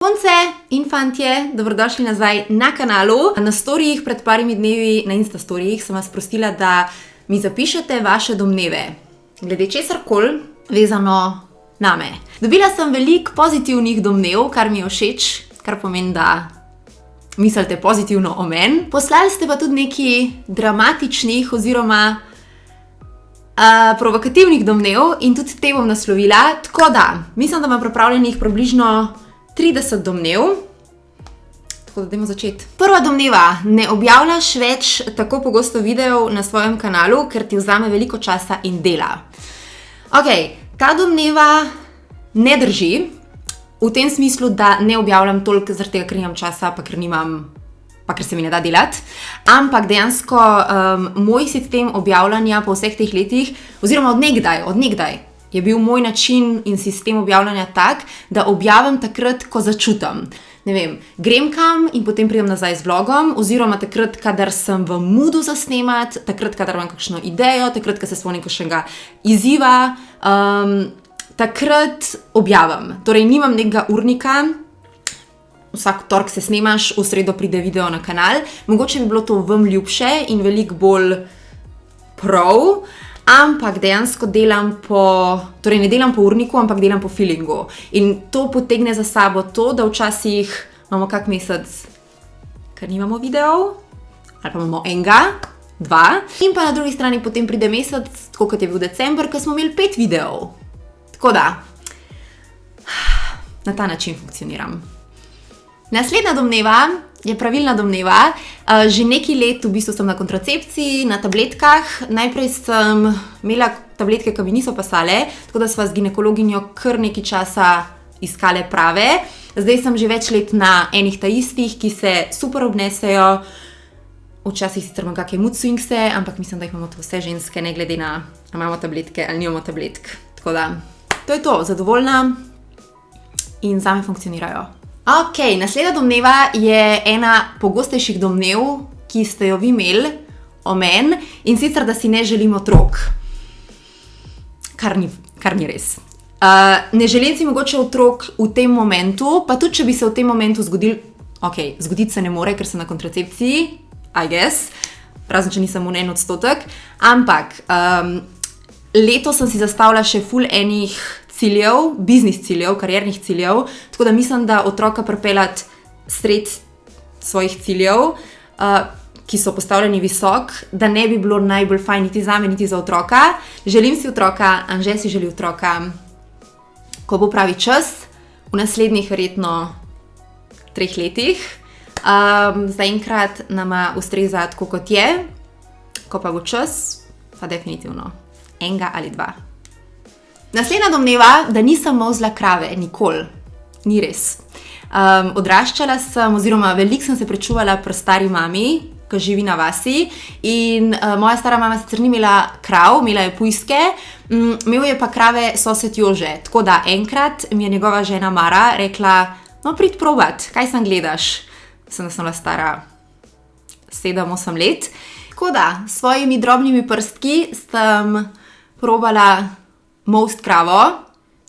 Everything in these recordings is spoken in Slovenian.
Punce in fantje, dobrodošli nazaj na kanalu. Na storijih pred parimi dnevi, na Instastorijih, sem vas prosila, da mi zapišete vaše domneve glede česarkoli vezano name. Dobila sem veliko pozitivnih domnev, kar mi je všeč, kar pomeni, da mislite pozitivno o meni. Poslali ste pa tudi nekaj dramatičnih oziroma provokativnih domnev in tudi te bom naslovila. Tako da, mislim, da imam pripravljenih približno 30 domnev. Tako da dajmo začeti. Prva domneva. Ne objavljaš več tako pogosto videov na svojem kanalu, ker ti vzame veliko časa in dela. Ok, ta domneva ne drži. V tem smislu, da ne objavljam toliko zaradi tega, ker nimam časa, pa ker se mi ne da delati. Ampak dejansko moj sistem objavljanja po vseh teh letih, oziroma od nekdaj, je bil moj način in sistem objavljanja tak, da objavim takrat, ko začutim. Ne vem, grem kam in potem pridem nazaj z vlogom, oziroma takrat, kadar sem v moodu za snemati, takrat, kadar imam kakšno idejo, takrat, kad se spomnim kakšnega izziva, takrat objavim. Torej, nimam nekega urnika, vsak torek se snemaš, v sredo pride video na kanal. Mogoče bi bilo to vam ljubše in veliko bolj prav, ampak dejansko delam torej ne delam po urniku, ampak delam po feelingu. In to potegne za sabo to, da včasih imamo kak mesec, ker nimamo videov, ali pa imamo enega, dva, in pa na drugi strani potem pride mesec, tako kot je bil december, ko smo imeli 5 videov. Tako da, na ta način funkcioniram. Naslednja domneva je pravilna domneva. Že nekaj let v bistvu sem na kontracepciji, na tabletkah. Najprej sem imela tabletke, ki mi niso pasale, tako da sva z ginekologinjo kar nekaj časa iskale prave. Zdaj sem že več let na enih ta istih, ki se super obnesejo. Včasih sicer imam kakšne mood swingse, ampak mislim, da jih imamo to vse ženske, ne glede na, ali imamo tabletke ali nimamo tabletk. Tako da, to je to, zadovoljna in zame funkcionirajo. Ok, naslednja domneva je ena pogostejših domnev, ki ste jo vi imeli o meni, in sicer, da si ne želim otrok. Kar ni res. Ne želim si mogoče otrok v tem momentu, pa tudi, če bi se v tem momentu zgodil, ok, zgoditi se ne more, ker sem na kontracepciji, I guess, razen če nisem v 1%, ampak letos sem si zastavila še ful enih ciljev, biznis ciljev, kariernih ciljev, tako da mislim, da otroka pripeljati sred svojih ciljev, ki so postavljeni visok, da ne bi bilo najbolj fajn niti zame, niti za otroka. Želim si otroka, Anže si želi otroka, ko bo pravi čas, v naslednjih verjetno 3 letih. Zaenkrat nama ustreza tako, kot je, ko pa bo čas, pa definitivno enega ali 2. Naslednja domneva, da nisem molzla krave, nikoli. Ni res. Odraščala sem, oziroma veliko sem se prečuvala pri stari mami, ki živi na vasi, in moja stara mama sicer ni imela krav, imela je pujske, imel je pa krave sosed Jože. Tako da enkrat mi je njegova žena Mara rekla, no prid probat, kaj sem gledaš? Sem bila stara 7-8 let. Tako da, s svojimi drobnimi prstki sem probala most kravo,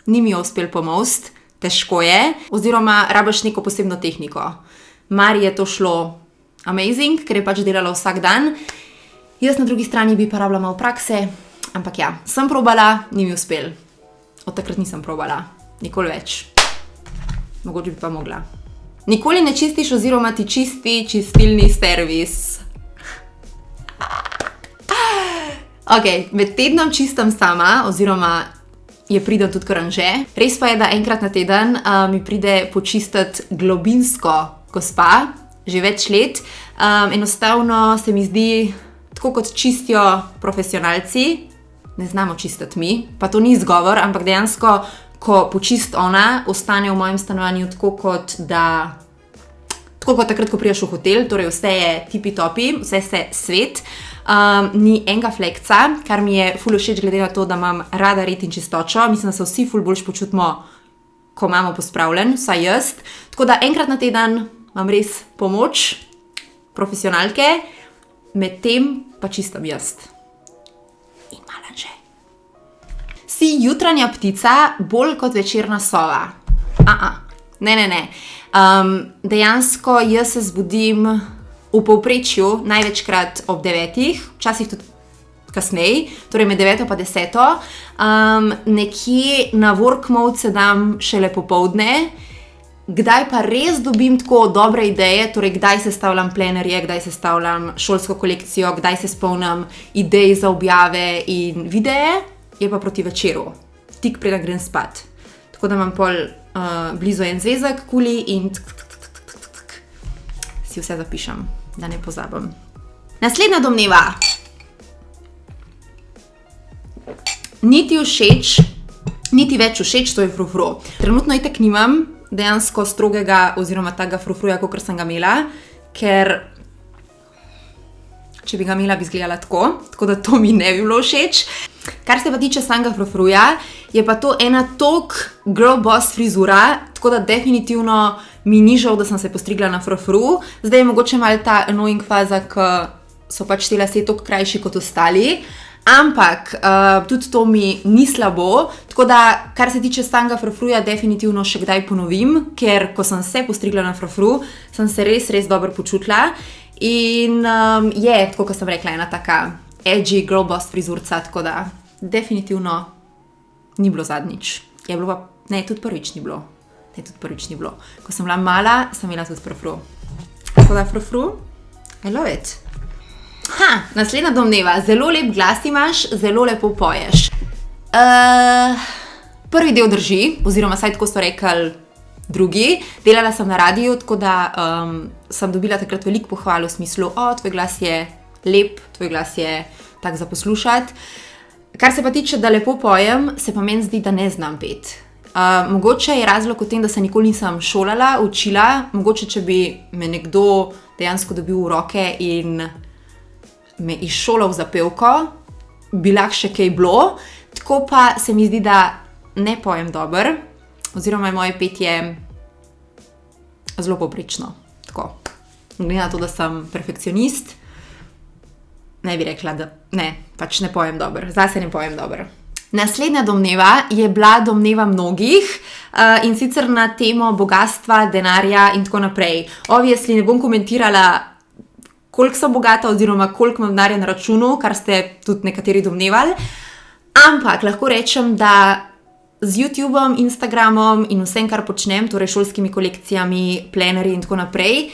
ni mi jo uspel pomost, težko je, oziroma rabiš neko posebno tehniko. Mari je to šlo amazing, ker je pač delala vsak dan. Jaz na drugi strani bi pa rabila malo prakse, ampak ja, sem probala, ni mi uspel. Od takrat nisem probala, nikoli več. Mogoče bi pa mogla. Nikoli ne čistiš oziroma ti čisti čistilni servis. Ok, med tednom čistam sama, oziroma je pridem tudi kar Anže. Res pa je, da enkrat na teden mi pride počistiti globinsko gospa, že več let. Enostavno se mi zdi, tako kot čistijo profesionalci, ne znamo čistiti mi, pa to ni izgovor, ampak dejansko, ko počist ona, ostane v mojem stanovanju tako kot takrat, ko priješ v hotel, torej vse je tipi-topi, vse se svet. Ni enega flekca, kar mi je ful všeč glede na to, da imam rada red in čistočo. Mislim, da se vsi ful boljš počutimo, ko imamo pospravljen, vsaj jaz. Tako da enkrat na teden imam res pomoč profesionalke, med tem pa čistam jaz. In malo Anže. Si jutranja ptica bolj kot večerna sova? Ne. Dejansko jaz se zbudim v povprečju največkrat ob 9, včasih tudi kasneje, torej med 9 pa 10. Nekje na work mode se dam šele popoldne, kdaj pa res dobim tako dobre ideje, torej kdaj sestavljam plenerje, kdaj sestavljam šolsko kolekcijo, kdaj se spomnim idej za objave in videe, je pa proti večeru, tik preden grem spat. Tako da imam pol blizu en zvezek, kuli in si vse zapišem, da ne pozabim. Naslednja domneva. Niti več všeč, to je frufru. Trenutno itak nimam dejansko strogega oziroma tega frufruja, kakor sem ga imela, ker če bi ga imela, bi izgledala tako da to mi ne bi bilo všeč. Kar se pa tiče samega frufruja, je pa to ena tok girl boss frizura, tako da definitivno mi ni žal, da sem se postrigla na frufru. Zdaj je mogoče malo ta annoying faza, ko so pač te lase toliko krajši kot ostali, ampak tudi to mi ni slabo, tako da kar se tiče samega frufruja, definitivno še kdaj ponovim, ker ko sem se postrigla na frufru, sem se res dobro počutila in je, tako kot sem rekla, ena taka edgy girl boss frizurca, tako da definitivno ni bilo zadnjič. Je bilo pa, ne, tudi prvič ni bilo. Ko sem bila mala, sem imela tudi frufru. Tako da frufru, I love it. Naslednja domneva. Zelo lep glas imaš, zelo lepo poješ. Prvi del drži, oziroma saj tako so rekli drugi. Delala sem na radiju, tako da sem dobila takrat veliko pohval v smislu, tvoj glas je lep, tvoj glas je tak za poslušati. Kar se pa tiče, da lepo pojem, se pa meni zdi, da ne znam peti. Mogoče je razlog v tem, da se nikoli nisem šolala, učila, mogoče če bi me nekdo dejansko dobil v roke in me izšolal za pevko, bi lahko še kaj bilo, tako pa se mi zdi, da ne pojem dobro, oziroma je moje petje zelo povprečno. Tako, glede na to, da sem perfekcionist, ne bi rekla, da ne, pač ne pojem dobro, zase ne pojem dobro. Naslednja domneva je bila domneva mnogih in sicer na temo bogastva, denarja in tako naprej. Obviously ne bom komentirala, koliko sem bogata oziroma koliko imam denarja na računu, kar ste tudi nekateri domnevali, ampak lahko rečem, da z YouTubeom, Instagramom in vsem, kar počnem, torej šolskimi kolekcijami, plenerji in tako naprej,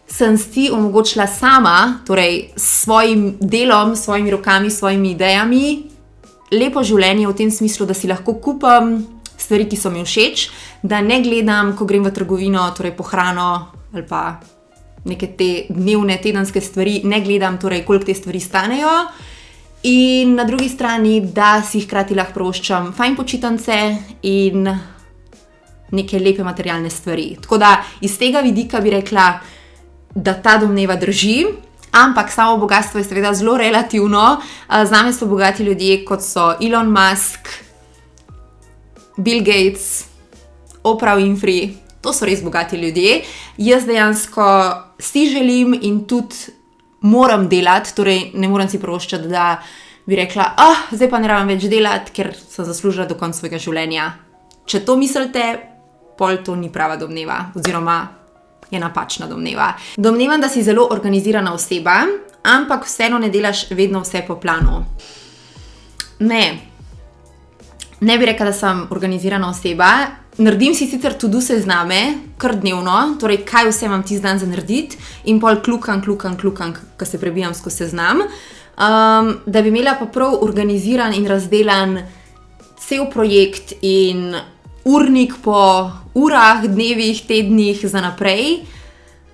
sem si omogočila sama, torej s svojim delom, s svojimi rokami, s svojimi idejami, lepo življenje v tem smislu, da si lahko kupim stvari, ki so mi všeč, da ne gledam, ko grem v trgovino, torej po hrano ali pa neke te dnevne, tedenske stvari, ne gledam, torej koliko te stvari stanejo. In na drugi strani, da si hkrati lahko privoščam fajn počitnice in neke lepe materialne stvari. Tako da iz tega vidika bi rekla, da ta domneva drži, ampak samo bogatstvo je seveda zelo relativno. Zame so bogati ljudje, kot so Elon Musk, Bill Gates, Oprah Winfrey, to so res bogati ljudje. Jaz dejansko si želim in tudi moram delati, torej ne moram si privoščiti, da bi rekla, zdaj pa ne rabim več delati, ker sem zaslužila do konca svojega življenja. Če to mislite, pol to ni prava domneva, oziroma je napačna domneva. Domnevam, da si zelo organizirana oseba, ampak vseeno ne delaš vedno vse po planu. Ne bi rekla, da sem organizirana oseba. Naredim si sicer to-do sezname, kar dnevno, torej kaj vse imam tisti dan za narediti in pol klukam, ko se prebijam skozi seznam. Da bi imela pa prav organiziran in razdelan cel projekt in urnik po urah, dnevih, tednih za naprej,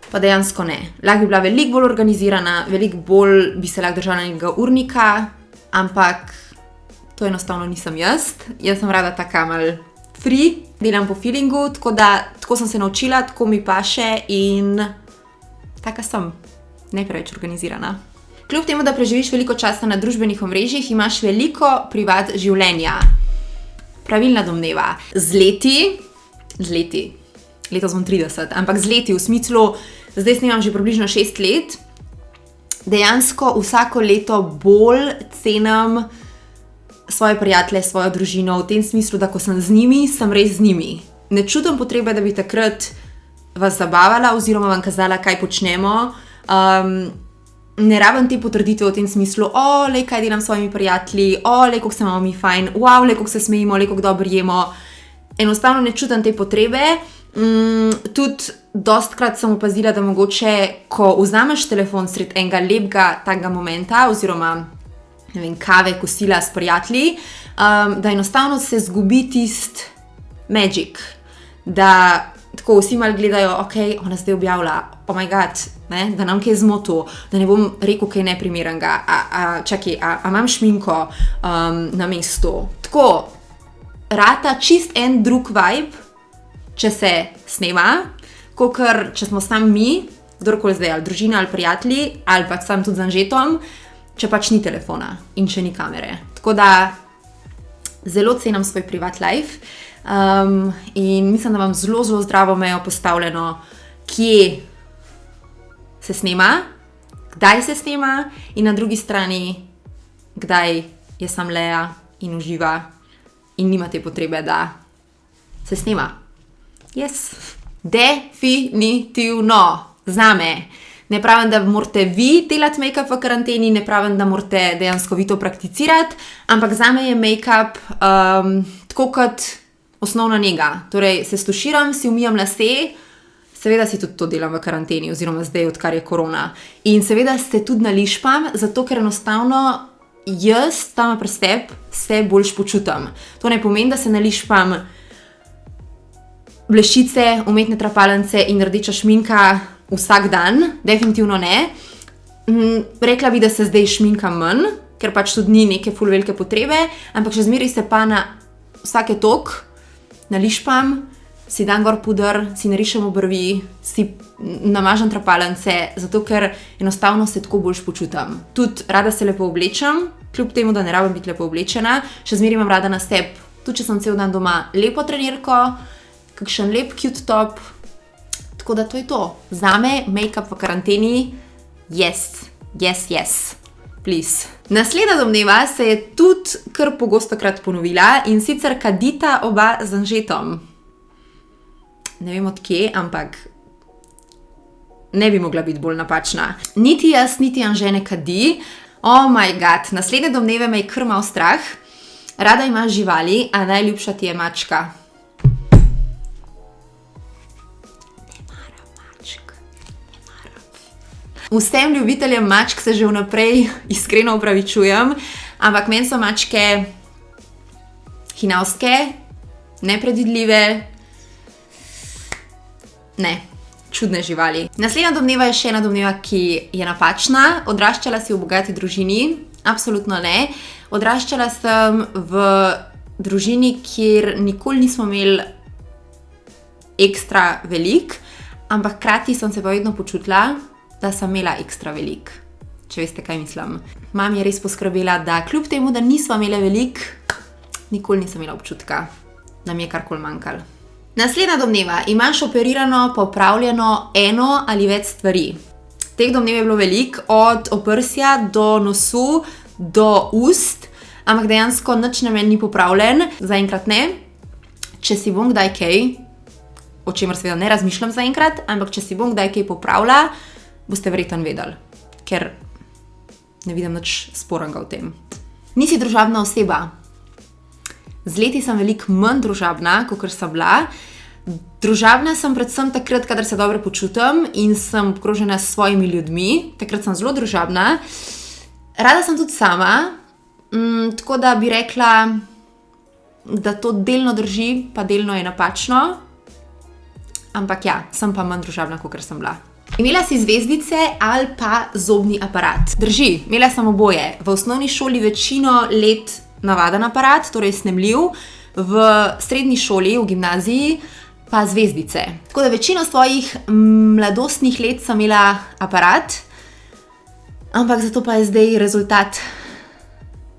pa dejansko ne. Lahko bi bila veliko bolj organizirana, veliko bolj bi se lahko držala nekega urnika, ampak to enostavno nisem jaz. Jaz sem rada taka mal free, delam po feelingu, tako sem se naučila, tako mi paše in taka sem, ne preveč organizirana. Kljub temu, da preživiš veliko časa na družbenih omrežjih, imaš veliko privat življenja. Pravilna domneva. Z leti, letos bom 30, ampak z leti v smislu, zdaj snemam že približno 6 let, dejansko vsako leto bolj cenim svoje prijatelje, svojo družino, v tem smislu, da ko sem z njimi, sem res z njimi. ne čutim potrebe, da bi takrat vas zabavala oziroma vam kazala, kaj počnemo. Ne rabim te potrditve v tem smislu, lej, kaj delam s svojimi prijatelji, lej, kako se imamo mi fajn, wow, lej, kako se smejimo, lej, kako dobro jemo. Enostavno ne čutim te potrebe. Tudi dostkrat sem opazila, da mogoče, ko vzameš telefon sred enega lepega takega momenta oziroma ne vem, kave, kosila s prijatelji, da enostavno se zgubi tist magic, da tako vsi malo gledajo, ok, ona zdaj objavlja, oh my god, ne, da nam kaj zmotil, da ne bom rekel kaj neprimernega, čakaj, a imam šminko na mestu. Tako, rata čist en drug vibe, če se snema, kakor če smo sam mi, kdorkoli zdaj, ali družina, ali prijatelji, ali pa sam tudi z Anžetom, če pač ni telefona in če ni kamere. Tako da zelo cenim svoj privat life in mislim, da imam zelo, zelo zdravo mejo postavljeno, kje se snema, kdaj se snema in na drugi strani, kdaj je sam Lea in uživa in nima te potrebe, da se snema. Yes, definitivno, zame. Ne pravim, da morate vi delati make-up v karanteni, ne pravim, da morate dejansko vi to prakticirati, ampak zame je make-up tako kot osnovna nega. Torej, se stuširam, si umijam lase, seveda si tudi to delam v karanteni oziroma zdaj, odkar je korona. In seveda se tudi nališpam, zato ker enostavno jaz, sama pri sebi, se boljš počutim. To ne pomeni, da se nališpam bleščice, umetne trapalence in rdeča šminka vsak dan, definitivno ne. Rekla bi, da se zdaj šminkam manj, ker pač tudi ni neke ful velike potrebe, ampak še zmeraj se pa na vsake tok nališpam, si dam gor puder, si narišem obrvi, si namažem trapalence, zato ker enostavno se tako boljš počutim. Tudi rada se lepo oblečem, kljub temu, da ne rabim biti lepo oblečena, še zmeraj imam rada na sebi, tudi če sem cel dan doma, lepo trenirko, kakšen lep cute top. Tako da to je to. Zame make-up v karanteni, yes, please. Naslednja domneva se je tudi kar pogostokrat ponovila in sicer kadita oba z Anžetom. Ne vem od kje, ampak ne bi mogla biti bolj napačna. Niti jaz, niti Anže ne kadi. Oh my god, naslednje domneve me je kar mal strah. Rada imaš živali, a najljubša ti je mačka. Vsem ljubiteljem mačk se že vnaprej iskreno opravičujem, ampak meni so mačke hinavske, nepredvidljive, čudne živali. Naslednja domneva je še ena domneva, ki je napačna. Odraščala si v bogati družini? Absolutno ne. Odraščala sem v družini, kjer nikoli nismo imeli ekstra velik, ampak hkrati sem se pa vedno počutila, da sem imela ekstra velik, če veste, kaj mislim. Mama je res poskrbela, da kljub temu, da nisva imela velik, nikoli nisem imela občutka, da mi je karkoli manjkalo. Naslednja domneva. Imaš operirano, popravljeno eno ali več stvari. Teh domnev je bilo veliko, od oprsja do nosu, do ust, ampak dejansko nič na meni ni popravljen, zaenkrat ne. Če si bom kdaj kaj, o čemer seveda ne razmišljam zaenkrat, ampak če si bom kdaj kaj popravila, boste verjetno vedeli, ker ne vidim nič sporenega v tem. Nisi družabna oseba. Z leti sem veliko manj družabna, kakor sem bila. Družabna sem predvsem takrat, kadar se dobro počutim in sem obkrožena s svojimi ljudmi. Takrat sem zelo družabna. Rada sem tudi sama, tako da bi rekla, da to delno drži, pa delno je napačno. Ampak ja, sem pa manj družabna, kakor sem bila. Imela si zvezdice ali pa zobni aparat. Drži, imela sem oboje. V osnovni šoli večino let navaden aparat, torej snemljiv, v srednji šoli, v gimnaziji, pa zvezdice. Tako da večino svojih mladostnih let sem imela aparat, ampak zato pa je zdaj rezultat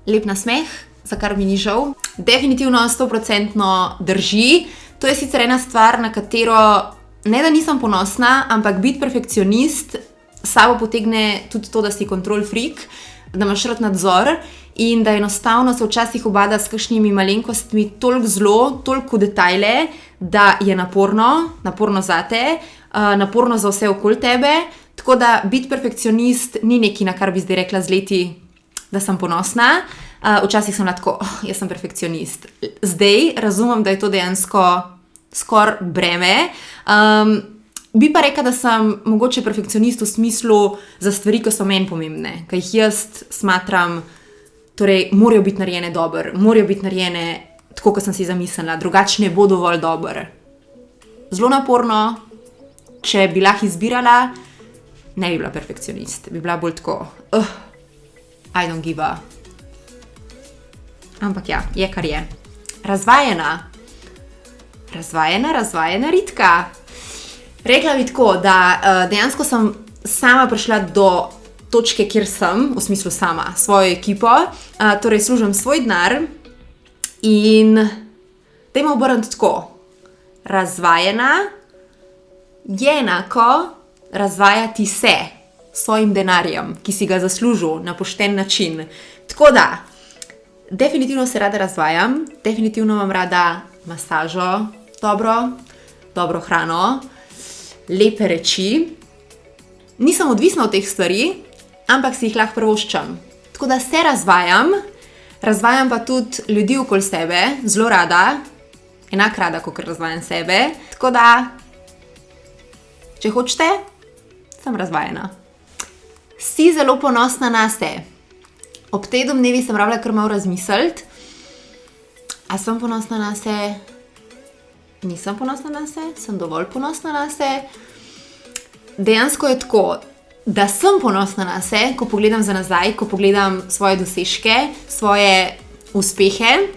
lep nasmeh, za kar mi ni žal. Definitivno 100% drži. To je sicer ena stvar, na katero ne da nisem ponosna, ampak biti perfekcionist s sabo potegne tudi to, da si control freak. da imaš rad nadzor in da enostavno se včasih ubada s kakšnimi malenkostmi toliko zelo, toliko detajle, da je naporno zate, naporno za vse okoli tebe. Tako da biti perfekcionist ni nekaj, na kar bi zdaj rekla z leti, da sem ponosna. Včasih sem tako, jaz sem perfekcionist. Zdaj razumem, da je to dejansko skoraj breme. Bi pa rekla, da sem mogoče perfekcionist v smislu za stvari, ki so meni pomembne, ki jih jaz smatram, torej morajo biti narejene dobro, morajo biti narejene tako, kot sem si zamislila, drugače ne bo dovolj dobro. Zelo naporno, če bi lahko izbirala, ne bi bila perfekcionist, bi bila bolj tako, I don't give a. Ampak ja, je kar je. Razvajena Ritka. Rekla bi tako, da dejansko sem sama prišla do točke, kjer sem, v smislu sama, svojo ekipo, torej služim svoj denar in dajmo obrniti tako. Razvajena je enako razvajati se s svojim denarjem, ki si ga zaslužil na pošten način. Tako da, definitivno se rada razvajam, definitivno imam rada masažo, dobro hrano, lepe reči. Nisem odvisna od teh stvari, ampak si jih lahko privoščim. Tako da se razvajam pa tudi ljudi okoli sebe, zelo rada, enako rada, kot razvajam sebe. Tako da, če hočete, sem razvajena. Si zelo ponosna nase. Ob tej domnevi sem rabila kar malo razmisliti. A sem ponosna nase? Nisem ponosna nase? Sem dovolj ponosna nase? Dejansko je tako, da sem ponosna nase, ko pogledam za nazaj, ko pogledam svoje dosežke, svoje uspehe.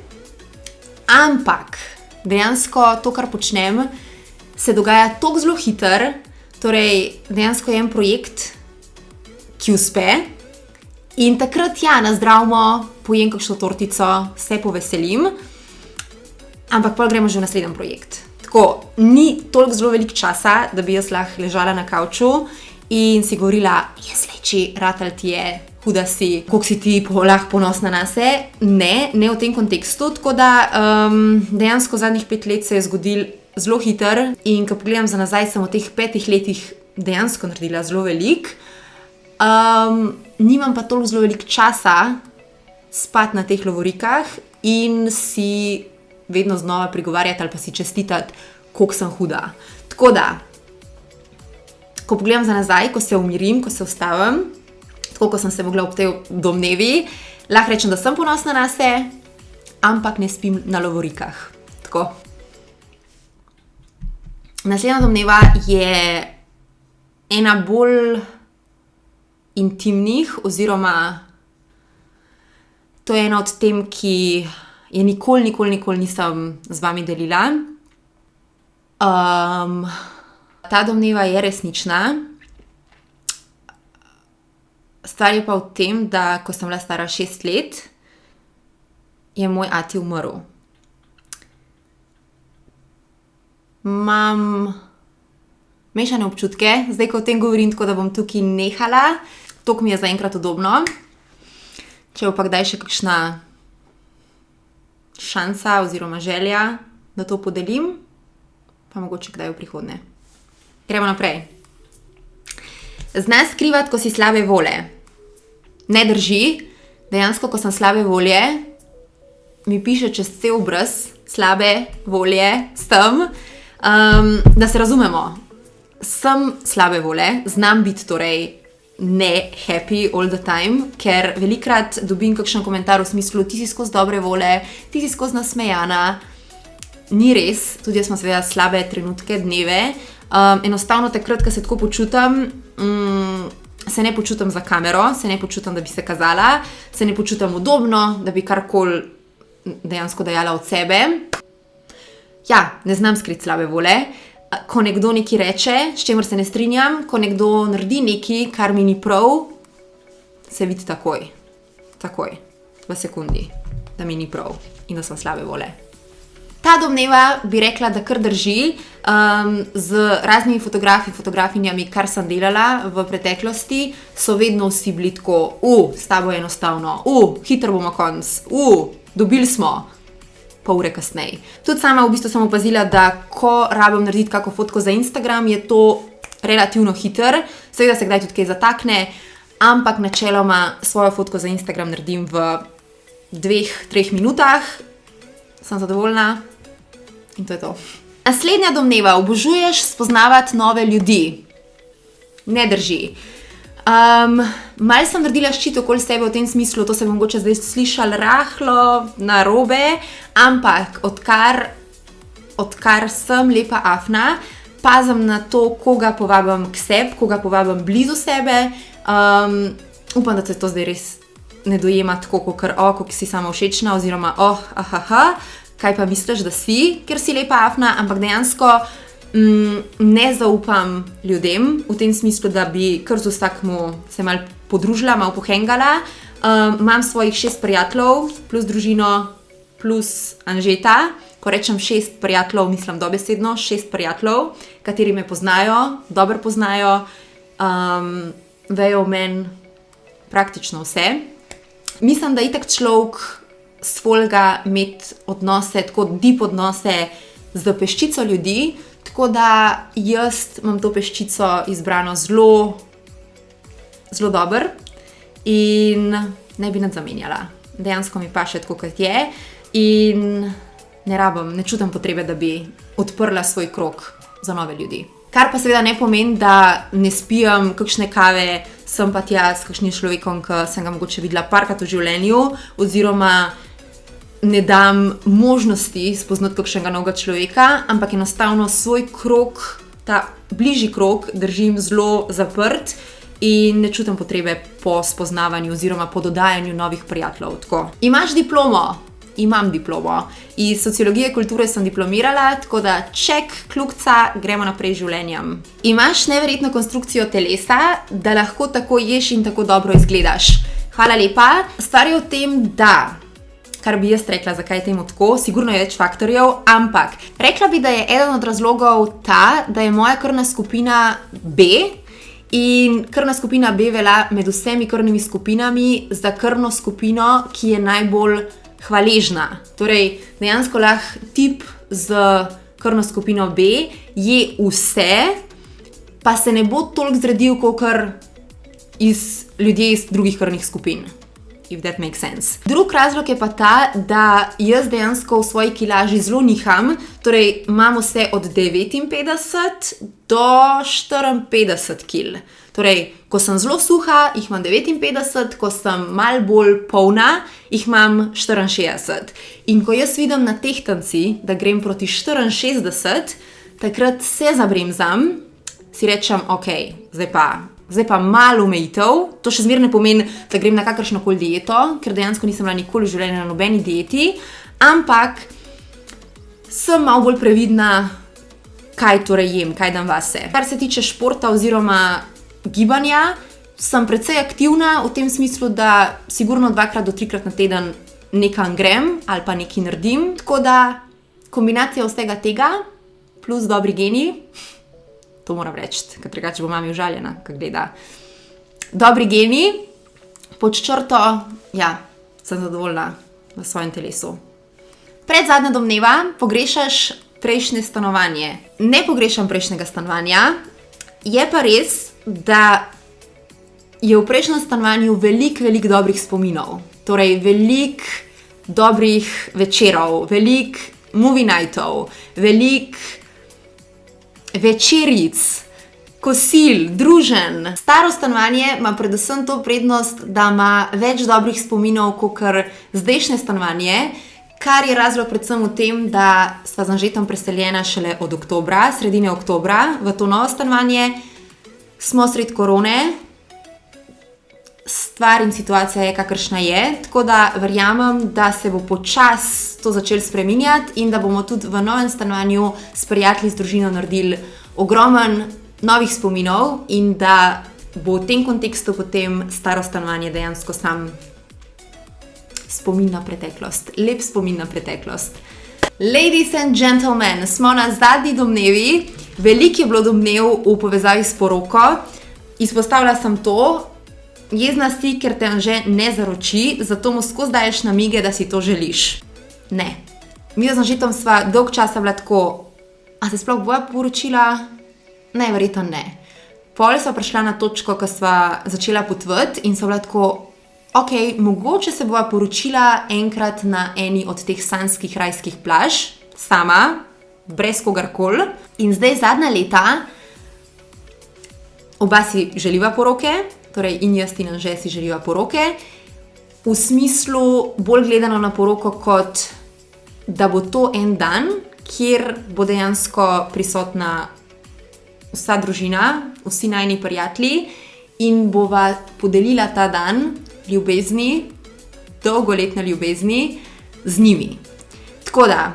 Ampak dejansko to, kar počnem, se dogaja toliko zelo hitro. Torej, dejansko je en projekt, ki uspe. In takrat, ja, nazdravimo, pojem kakšno tortico, se poveselim, ampak potem gremo že v naslednji projekt. Tako, ni toliko zelo veliko časa, da bi jaz lahko ležala na kavču in si govorila, jaz leči, ratal ti je, huda si, koliko si ti lahko ponosna nase. Ne v tem kontekstu, tako da dejansko zadnjih 5 let se je zgodil zelo hitro in ko pogledam za nazaj, sem v teh 5 letih dejansko naredila zelo veliko. Nimam pa toliko zelo veliko časa spati na teh lovorikah in si vedno znova prigovarjati ali pa si čestitati, koliko sem huda. Tako da, ko pogledam za nazaj, ko se umirim, ko se ustavim, tako kot sem se mogla ob tej domnevi, lahko rečem, da sem ponosna nase, ampak ne spim na lovorikah. Tako. Naslednja domneva je ena bolj intimnih, oziroma to je ena od tem, ki je nikoli nisem z vami delila. Ta domneva je resnična. Stvar je pa v tem, da ko sem bila stara 6 let, je moj ati umrl. Imam mešane občutke, zdaj ko o tem govorim, tako da bom tukaj nehala. Toliko mi je zaenkrat udobno. Če bo pa kdaj še kakšna šansa oziroma želja, da to podelim, pa mogoče kdaj v prihodnje. Gremo naprej. Zna skrivati, ko si slabe volje. Ne drži. Dejansko, ko sem slabe volje, mi piše čez cel obraz slabe volje sem. Da se razumemo. Sem slabe volje, znam biti torej ne happy all the time, ker velikrat dobim kakšen komentar v smislu, ti si skozi dobre volje, ti si skozi nasmejana. Ni res, tudi jaz imam seveda slabe trenutke, dneve. Enostavno takrat, ko se tako počutim, se ne počutim za kamero, se ne počutim, da bi se kazala, se ne počutim udobno, da bi karkoli dejansko dajala od sebe. Ja, ne znam skriti slabe volje. Ko nekdo nekaj reče, s čemer se ne strinjam, ko nekdo naredi nekaj, kar mi ni prav, se vidi takoj, v sekundi, da mi ni prav in da sem slabe volje. Ta domneva bi rekla, da kar drži, z raznimi fotografinjami, kar sem delala v preteklosti, so vedno vsi bili tako, s tabo je enostavno, hitro bomo konc, dobili smo, pol ure kasneje. Tudi sama v bistvu sem opazila, da ko rabim narediti kako fotko za Instagram, je to relativno hiter, seveda se kdaj tudi kaj zatakne, ampak načeloma svojo fotko za Instagram naredim v 2-3 minutah, sem zadovoljna in to je to. Naslednja domneva, obožuješ spoznavati nove ljudi. Ne drži. Malo sem naredila ščit okoli sebe v tem smislu, to se bo mogoče zdaj slišalo rahlo narobe, ampak odkar sem lepa afna, pazim na to, koga povabim k sebi, koga povabim blizu sebe. Upam, da se to zdaj res ne dojema tako, kot si sama všečna, oziroma kaj pa misliš, da si, ker si lepa afna, ampak dejansko ne zaupam ljudem, v tem smislu, da bi kar z vsakmu se malo podružila, malo pohengala. Imam svojih 6 prijateljev, plus družino, plus Anžeta. Ko rečem 6 prijateljev, mislim dobesedno 6 prijateljev, kateri me poznajo, dobro poznajo, vejo o meni praktično vse. Mislim, da itak človek svolga imeti odnose, tako deep odnose z peščico ljudi, tako da jaz imam to peščico izbrano zelo, zelo dobro in ne bi nad zamenjala. Dejansko mi paše tako, kot je in ne čutim potrebe, da bi odprla svoj krog za nove ljudi. Kar pa seveda ne pomeni, da ne spijem kakšne kave, sem pa tja s kakšnim človekom, ki sem ga mogoče videla parkrat v življenju, oziroma ne dam možnosti spoznati kakšnega novega človeka, ampak enostavno svoj krog, ta bližji krog, držim zelo zaprt in ne čutim potrebe po spoznavanju oziroma po dodajanju novih prijateljev. Tako. Imaš diplomo? Imam diplomo. Iz sociologije kulture sem diplomirala, tako da ček, kljukca, gremo naprej z življenjem. Imaš neverjetno konstrukcijo telesa, da lahko tako ješ in tako dobro izgledaš. Hvala lepa. Stvar je v tem, da kar bi jaz rekla, zakaj je temu tako, sigurno je več faktorjev, ampak rekla bi, da je eden od razlogov ta, da je moja krvna skupina B in krvna skupina B velja med vsemi krvnimi skupinami za krvno skupino, ki je najbolj hvaležna. Torej, dejansko lahko tip z krvno skupino B je vse, pa se ne bo toliko zredil, kakor ljudje iz drugih krvnih skupin. If that makes sense. Drug razlog je pa ta, da jaz dejansko v svoji kilaži zelo niham, torej imam vse od 59 do 54 kil. Torej, ko sem zelo suha, jih imam 59, ko sem malo bolj polna, jih imam 64. In ko jaz vidim na tehtanci, da grem proti 64, takrat se zabremzam, si rečem, zdaj pa malo omejitev. To še zmeraj ne pomeni, da grem na kakršnokoli dieto, ker dejansko nisem bila nikoli v življenju na nobeni dieti, ampak sem malo bolj previdna, kaj torej jem, kaj dam vase. Kar se tiče športa oziroma gibanja, sem precej aktivna v tem smislu, da sigurno 2 do 3 na teden nekam grem ali pa nekaj naredim. Tako da kombinacija vsega tega plus dobri geni, to moram reči, ker drugače bo mami užaljena, ko gleda. Dobri geni, pod črto, sem zadovoljna v svojem telesu. Predzadnja domneva, pogrešaš prejšnje stanovanje. Ne pogrešam prejšnjega stanovanja, je pa res, da je v prejšnjem stanovanju veliko dobrih spominov. Torej, veliko dobrih večerov, veliko movie nightov, veliko večeric, kosil, druženj. Staro stanovanje ima predvsem to prednost, da ima več dobrih spominov kot zdajšnje stanovanje, kar je razlog predvsem v tem, da sva z Anžetom preseljena šele od oktobra, sredine oktobra, v to novo stanovanje. Smo sredi korone, stvar in situacija je, kakršna je, tako da verjamem, da se bo počasi to začelo spreminjati in da bomo tudi v novem stanovanju s prijatelji, z družino naredili ogromno novih spominov in da bo v tem kontekstu potem staro stanovanje dejansko sam spomin na preteklost, lep spomin na preteklost. Ladies and gentlemen, smo na zadnji domnevi. Veliko je bilo domnev v povezavi s poroko. Izpostavila sem to. Jezna si, ker te Anže ne zaroči, zato mu skozi daješ namige, da si to želiš. Ne. Mi z Anžetom sva dolg časa bila tako, a se sploh boja poročila? Ne, verjetno ne. Pol sva prišla na točko, ko sva začela potovati in sva bila tako, ok, mogoče se bova poročila enkrat na eni od teh sanskih rajskih plaž, sama, brez kogarkoli. In zdaj zadnja leta, oba si želiva poroke, torej in jaz in Anže si želiva poroke, v smislu bolj gledano na poroko kot, da bo to en dan, kjer bo dejansko prisotna vsa družina, vsi najni prijatelji in bova podelila ta dan ljubezni, dolgoletne ljubezni z njimi. Tako da,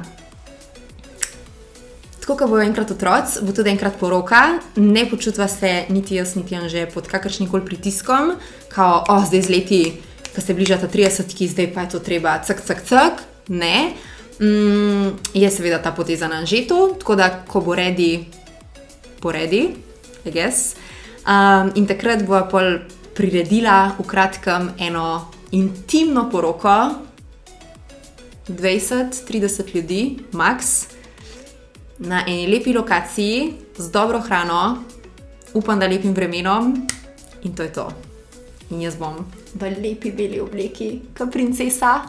tako kot bo enkrat otroc, bo tudi enkrat poroka, ne počutva se niti jaz, niti Anže pod kakršnikoli pritiskom, kao, zdaj z leti, ko se bližata 30-ki, zdaj pa je to treba cak, ne. Je seveda ta poteza na Anžetu, tako da, ko bo ready, I guess. In takrat bova pol priredila v kratkem eno intimno poroko, 20-30 ljudi, max, na eni lepi lokaciji, z dobro hrano, upam, da lepim vremenom in to je to. In jaz bom v lepi beli obleki, kot princesa.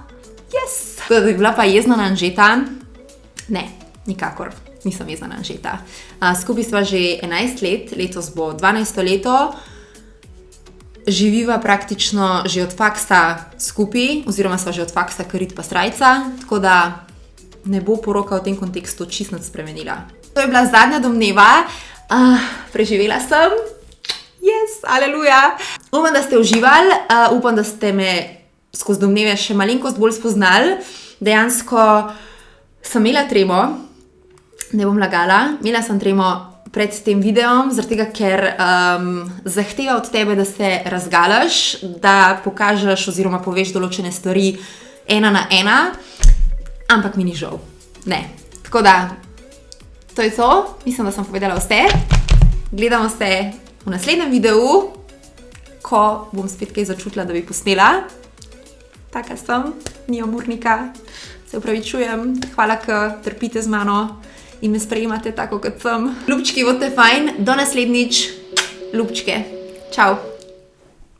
Yes! Tako da bi bila pa jezna na Anžeta? Ne, nikakor. Nisem jezna na Anžeta. Skupaj sva že 11 let, letos bo 12. leto. Živiva praktično že od faksa skupaj, oziroma sva že od faksa krit pa srajca, tako da ne bo poroka v tem kontekstu čisto nič spremenila. To je bila zadnja domneva. Preživela sem. Yes, aleluja. Upam, da ste uživali, upam, da ste me skozi domneve še malenkost bolj spoznali. Dejansko sem imela tremo, ne bom lagala, imela sem tremo pred tem videom, zaradi tega, ker zahteva od tebe, da se razgalaš, da pokažeš oziroma poveš določene stvari ena na ena, ampak mi ni žal. Ne. Tako da, to je to. Mislim, da sem povedala vse. Gledamo se v naslednjem videu, ko bom spet kaj začutila, da bi posnela. Taka sem, ni amurnika. Se upravičujem, hvala, ker trpite z mano in me sprejemate tako, kot sem. Ljubčki, bote fajn, do naslednjič. Ljubčke. Čau.